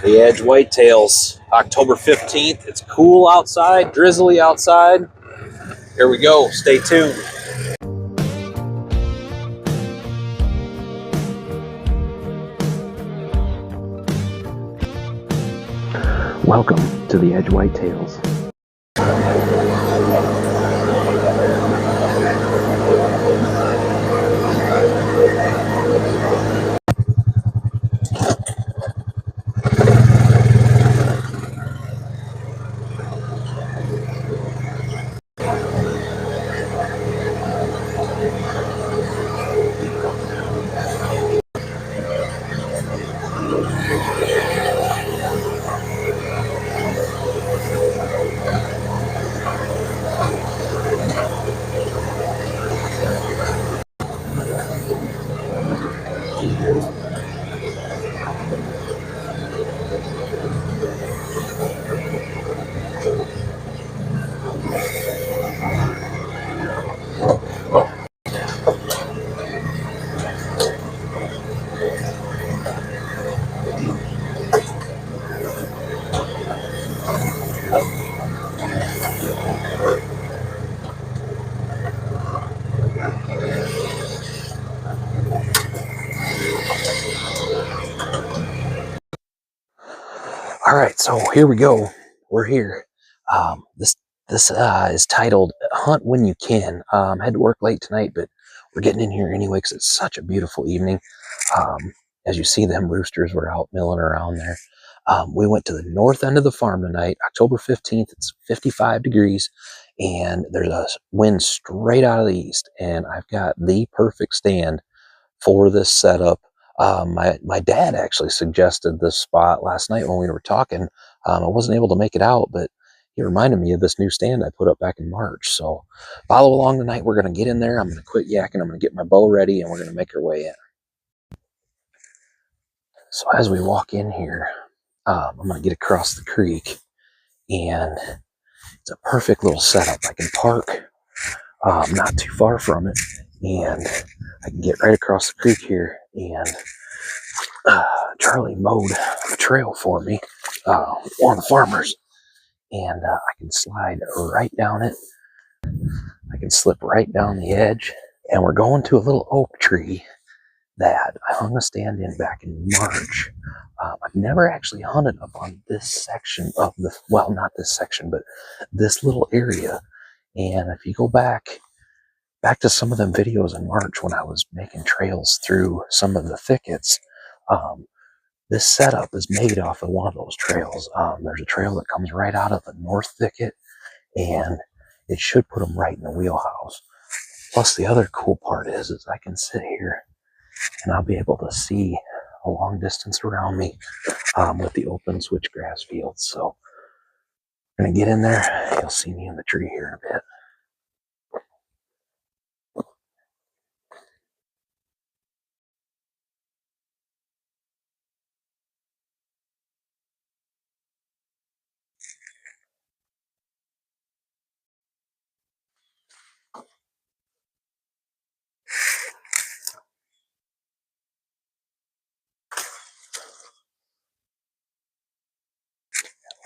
The EDJ Whitetails, October 15th. It's cool outside, drizzly outside. Here we go. Stay tuned. Welcome to the EDJ Whitetails. All right, so here we go. We're here. This is titled "Hunt When You Can." Had to work late tonight, but we're getting in here anyway because it's such a beautiful evening. As you see, them roosters were out milling around there. We went to the north end of the farm tonight, October 15th. It's 55 degrees, and there's a wind straight out of the east. And I've got the perfect stand for this setup. My dad actually suggested this spot last night when we were talking. I wasn't able to make it out, but he reminded me of this new stand I put up back in March. So follow along tonight. We're going to get in there. I'm going to quit yakking. I'm going to get my bow ready, and we're going to make our way in. So as we walk in here, I'm going to get across the creek, and it's a perfect little setup. I can park not too far from it, and I can get right across the creek here. And Charlie mowed a trail for me, one of the farmers, and I can slide right down it. I can slip right down the edge, and we're going to a little oak tree that I hung a stand in back in March. I've never actually hunted up on this section of the, well, not this section, but this little area. And if you go back to some of them videos in March when I was making trails through some of the thickets, this setup is made off of one of those trails. There's a trail that comes right out of the north thicket, and it should put them right in the wheelhouse. Plus, the other cool part is I can sit here and I'll be able to see a long distance around me with the open switchgrass fields. So I'm going to get in there. You'll see me in the tree here in a bit.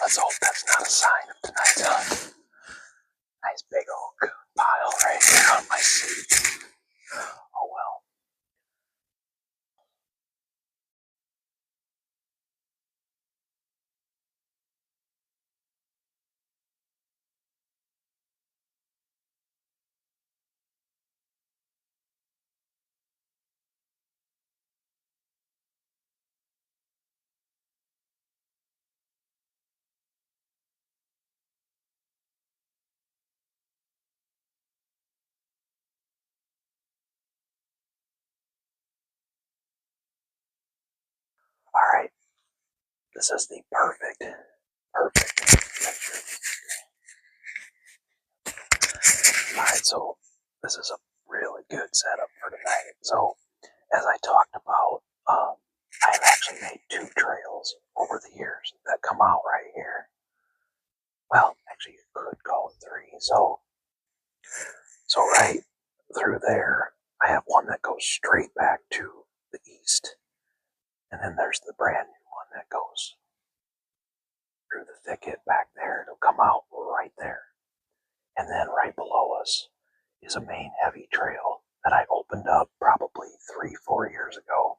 Let's hope that's not a sign of tonight's hunt. Nice big old coon pile right here on my seat. Oh well. All right. This is the perfect picture. All right, so this is a really good setup for tonight. So as I talked about, I've actually made 2 trails over the years that come out right here. Well, actually, you could call it So right through there, I have one that goes straight back to the east. And then there's the brand new one that goes through the thicket back there. It'll come out right there. And then right below us is a main heavy trail that I opened up probably 3-4 years ago.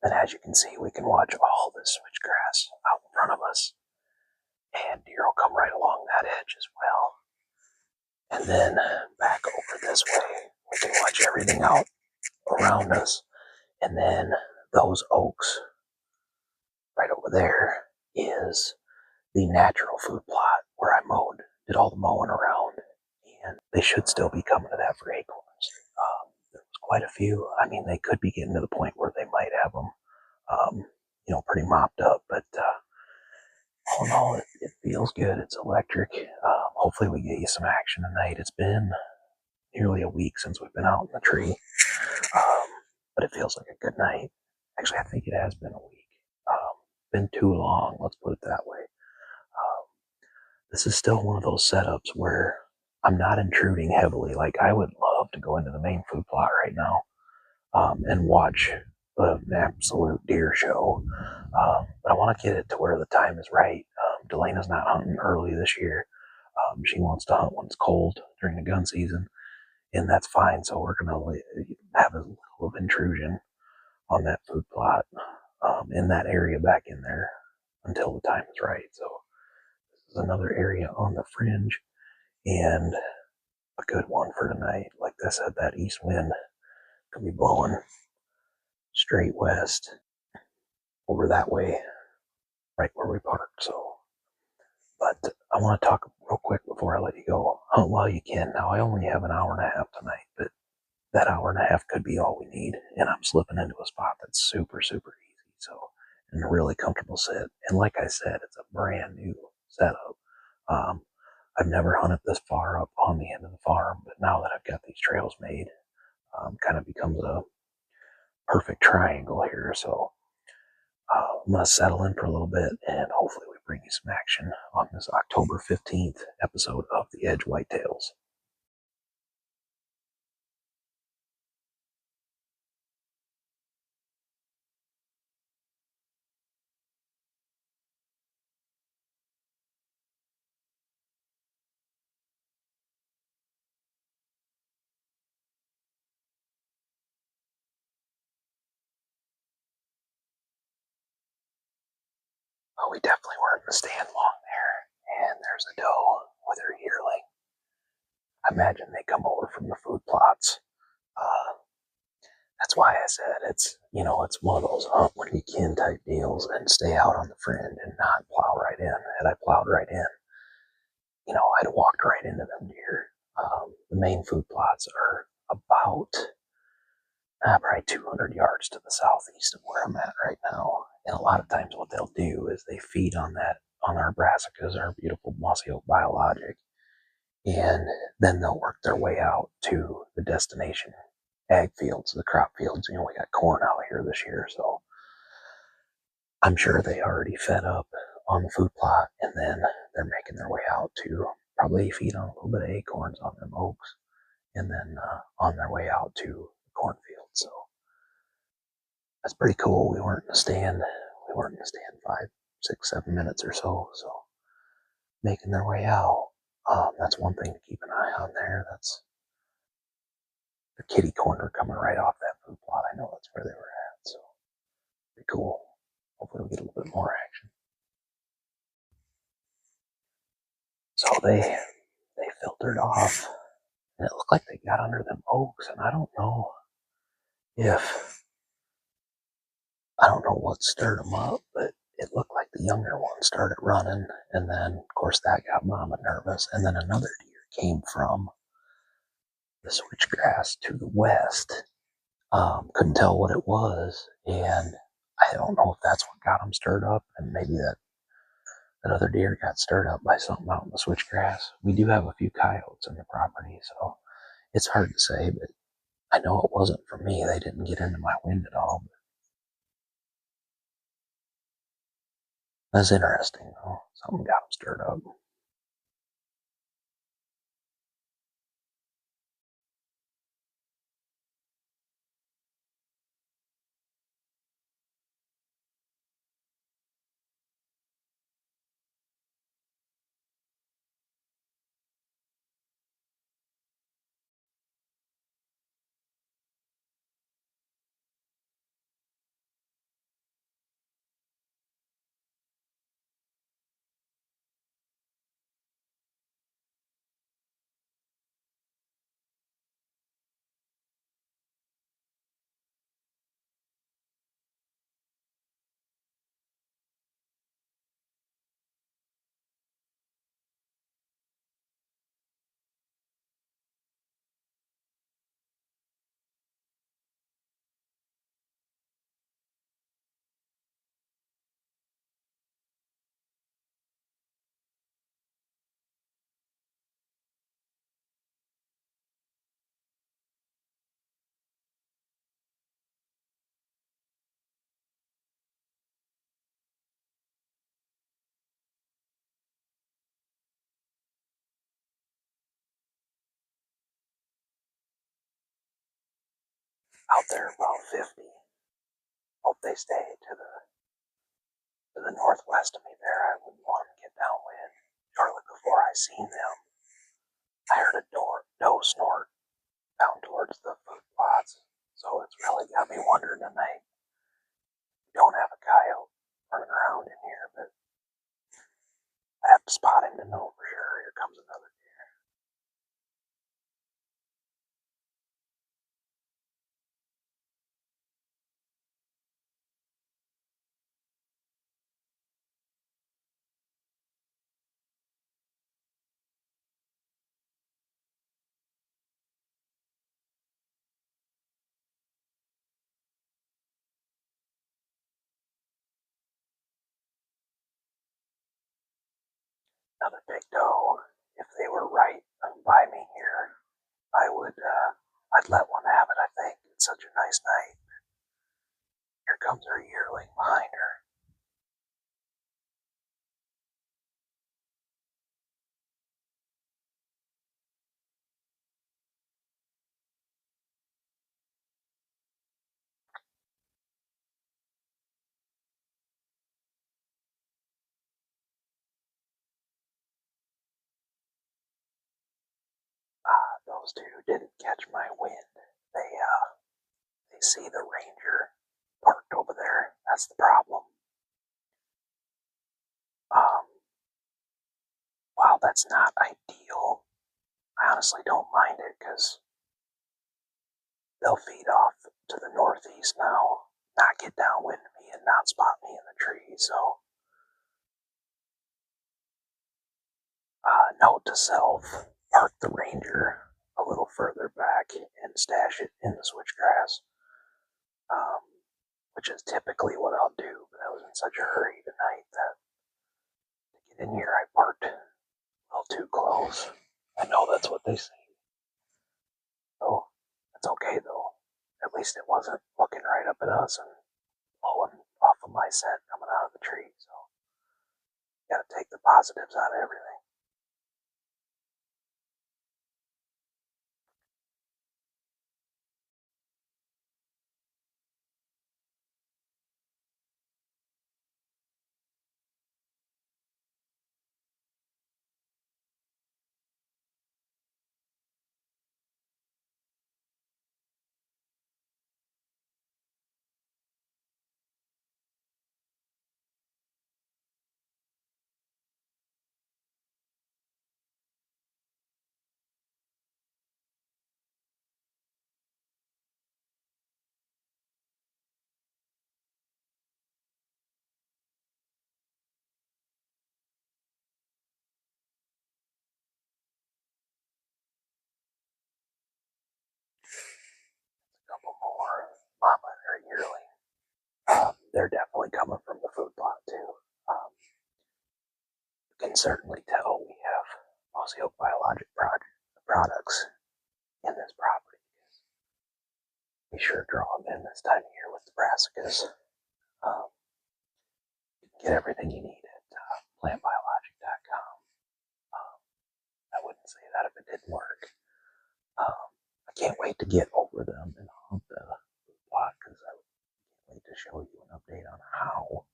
And as you can see, we can watch all this switchgrass out in front of us. And deer will come right along that edge as well. And then back over this way, we can watch everything out around us. And then those oaks right over there is the natural food plot where I did all the mowing around. And they should still be coming to that for acorns. There was quite a few. I mean, they could be getting to the point where they might have them, pretty mopped up. But all in all, it feels good. It's electric. Hopefully we get you some action tonight. It's been nearly a week since we've been out in the tree. But it feels like a good night. Actually, I think it has been a week. Been too long, let's put it that way. This is still one of those setups where I'm not intruding heavily. Like, I would love to go into the main food plot right now and watch an absolute deer show. But I want to get it to where the time is right. Delena's not hunting early this year. She wants to hunt when it's cold during the gun season, and that's fine. So we're going to have a little of intrusion on that food plot in that area back in there until the time is right. So this is another area on the fringe and a good one for tonight. Like I said, that east wind could be blowing straight west over that way, right where we parked. So, but I want to talk real quick before I let you go. Hunt while you can. Now, I only have an hour and a half tonight, but that hour and a half could be all we need. And I'm slipping into a spot that's super, super easy. So, and a really comfortable sit. And like I said, it's a brand new setup. I've never hunted this far up on the end of the farm, but now that I've got these trails made, kind of becomes a perfect triangle here. So I'm going to settle in for a little bit, and hopefully we bring you some action on this October 15th episode of the EDJ Whitetails. Oh, we definitely weren't in the stand long there, and there's a doe with her yearling. I imagine they come over from the food plots. That's why I said it's one of those hunt when you can type deals and stay out on the fringe and not plow right in. Had I plowed right in, I'd walked right into them deer. The main food plots are about probably 200 yards to the southeast of where I'm at right now. And a lot of times what they'll do is they feed on our brassicas, our beautiful mossy oak biologic, and then they'll work their way out to the destination ag fields, the crop fields. We got corn out here this year, so I'm sure they already fed up on the food plot, and then they're making their way out to probably feed on a little bit of acorns on them oaks, and then on their way out to the cornfield. So that's pretty cool. We weren't in the stand 5, 6, 7 minutes or so. So making their way out. That's one thing to keep an eye on there. That's the kitty corner coming right off that food plot. I know that's where they were at. So pretty cool. Hopefully we'll get a little bit more action. So they filtered off, and it looked like they got under them oaks, and I don't know what stirred them up, but it looked like the younger one started running, and then of course that got mama nervous, and then another deer came from the switchgrass to the west. Couldn't tell what it was, and I don't know if that's what got them stirred up, and maybe that other deer got stirred up by something out in the switchgrass. We do have a few coyotes in the property, so it's hard to say, but I know it wasn't for me. They didn't get into my wind at all. That's interesting, though. Something got them stirred up. out there about 50. Hope they stay to the northwest of me there. I wouldn't want them to get downwind. Shortly before I seen them, I heard a doe snort down towards the food plots. So it's really got me wondering tonight. We don't have a coyote running around in here, but I have to spot him to know for sure. Here comes another deer. Another big doe. If they were right by me here, I'd let one have it, I think. It's such a nice night. Here comes her yearling behind her. Those two didn't catch my wind. They see the ranger parked over there. That's the problem. Um, while that's not ideal, I honestly don't mind it because they'll feed off to the northeast now, not get downwind of me and not spot me in the trees. So, note to self: park the ranger a little further back and stash it in the switchgrass. Which is typically what I'll do, but I was in such a hurry tonight that to get in here I parked a little too close. I know that's what they say. So that's okay though. At least it wasn't looking right up at us and blowing off of my scent coming out of the tree. So you gotta take the positives out of everything. A couple more mama or yearling. They're definitely coming from the food plot too. You can certainly tell we have mostly biologic products in this property. We sure draw them in this time of year with the brassicas. Um, you can get everything you need at plantbiologic.com. I wouldn't say that if it didn't work. I can't wait to get over them and hunt the plot because I can't wait to show you an update on how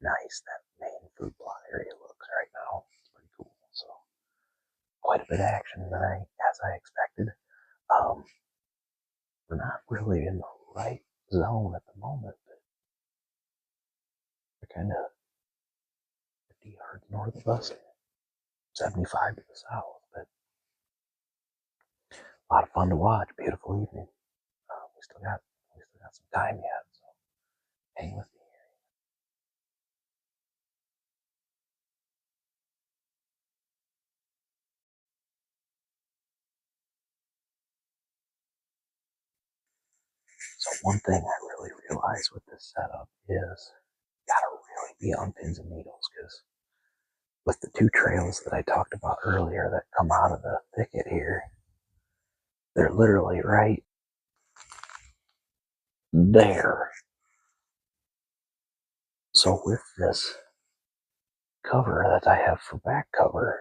nice that main food plot area looks right now. It's pretty cool. So quite a bit of action tonight, as I expected. We're not really in the right zone at the moment, but we're kind of 50 yards north of us, 75 to the south. But a lot of fun to watch. Beautiful evening. We still got some time yet, so hang with me. So one thing I really realized with this setup is you gotta really be on pins and needles because with the two trails that I talked about earlier that come out of the thicket here, they're literally right there. So with this cover that I have for back cover,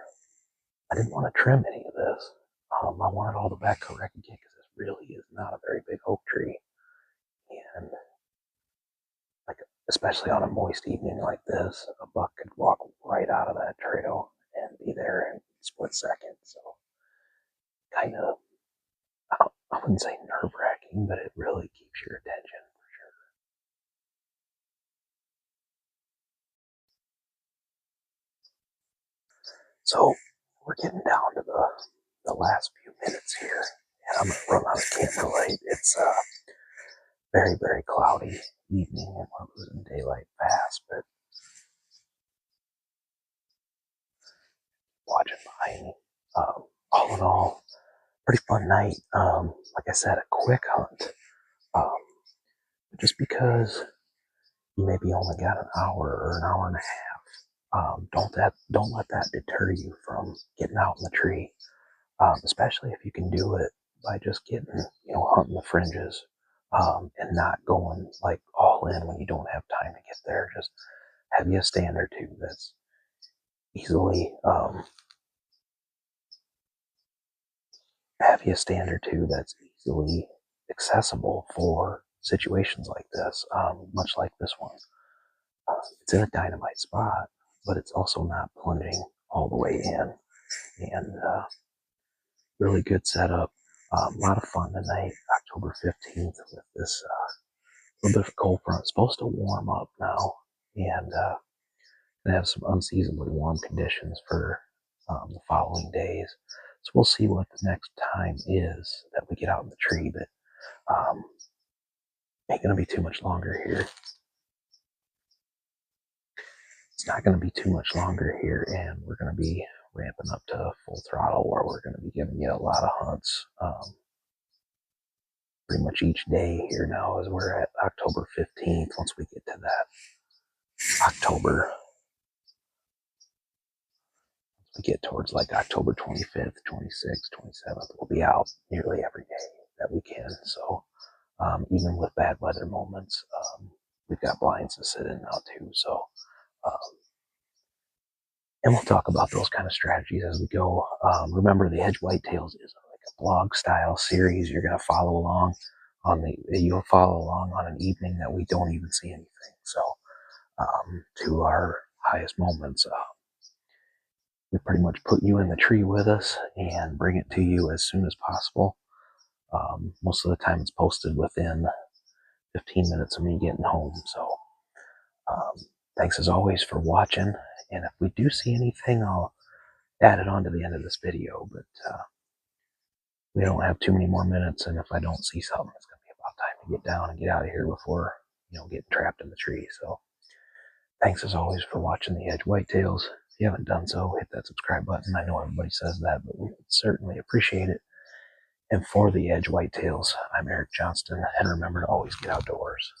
I didn't want to trim any of this. I wanted all the back cover I could get because it's really is not a very big oak tree. And like, especially on a moist evening like this, a buck could walk right out of that trail and be there in a split second. So kind of, I wouldn't say nerve wracking, but it really keeps your attention for sure. So we're getting down to the last few minutes here, and I'm gonna run out of camera light. It's very, very cloudy evening, and we're losing daylight fast, but watching behind me. All in all, pretty fun night. Like I said, a quick hunt. Um, just because you maybe only got an hour or an hour and a half, don't let that deter you from getting out in the tree. Especially if you can do it by just getting, hunting the fringes, and not going like all in when you don't have time to get there. Just have you a stand or two that's easily, accessible for situations like this, much like this one. It's in a dynamite spot, but it's also not plunging all the way in. And really good setup. A lot of fun tonight, October 15th, with this little bit of a cold front. It's supposed to warm up now, and gonna have some unseasonably warm conditions for the following days. So we'll see what the next time is that we get out in the tree, but ain't gonna be too much longer here. It's not gonna be too much longer here, and we're gonna be ramping up to full throttle, where we're gonna be giving you a lot of hunts. Pretty much each day here now, as we're at October 15th. Once we get to that October, we get towards like October 25th, 26th, 27th, we'll be out nearly every day that we can. So even with bad weather moments, we've got blinds to sit in now too. So and we'll talk about those kind of strategies as we go. Remember, the EDJ Whitetails is like a blog style series. You're going to follow along you'll follow along on an evening that we don't even see anything. So to our highest moments, we pretty much put you in the tree with us and bring it to you as soon as possible. Most of the time it's posted within 15 minutes of me getting home. So thanks as always for watching. And if we do see anything, I'll add it on to the end of this video. But we don't have too many more minutes. And if I don't see something, it's going to be about time to get down and get out of here before, getting trapped in the tree. So thanks as always for watching the EDJ Whitetails. If you haven't done so, hit that subscribe button. I know everybody says that, but we would certainly appreciate it. And for the EDJ Whitetails, I'm Eric Johnston, and remember to always get outdoors.